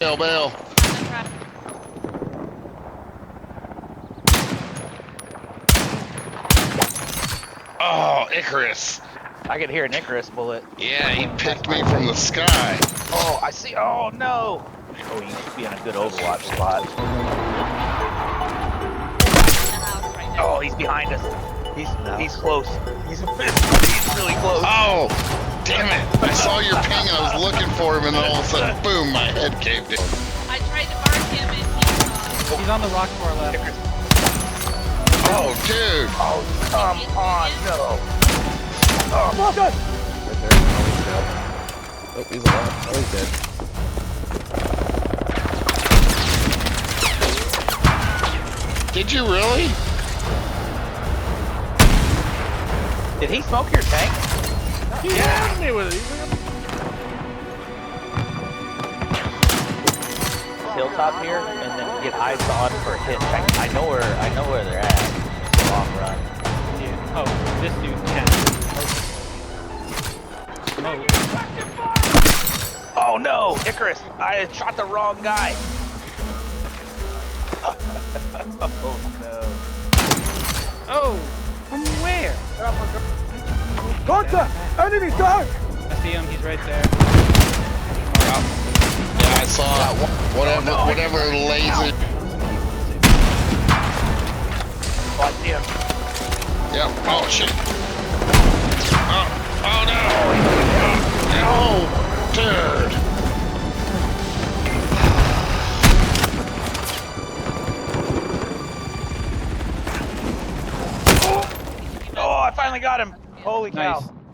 Bail. Oh, Icarus. I could hear an Icarus bullet. Yeah, he picked me from the sky. Oh, I see. Oh, no. Oh, you should be in a good Overwatch spot. Oh, he's behind us. He's close. He's really close. Oh, damn it. I saw your ping and I was looking for him and then all of a sudden, boom, my head caved in. I tried to mark him and He's on the rock to our left. Oh, dude. Oh, come on, no. Oh, God! Right there. Oh, he's dead. Oh, he's alive. Oh, he's dead. Did you really? Did he smoke your tank? He had me with it. Hilltop here, and then get eyes on for a hit. I know where they're at. Long run. Dude. Oh, this dude can. Oh no, Icarus! I shot the wrong guy. Oh no. Oh, from where? Contact! Enemy tank! I see him. He's right there. Yeah, I saw whatever laser. Oh, I see him. Yep. Oh, shit. Oh no.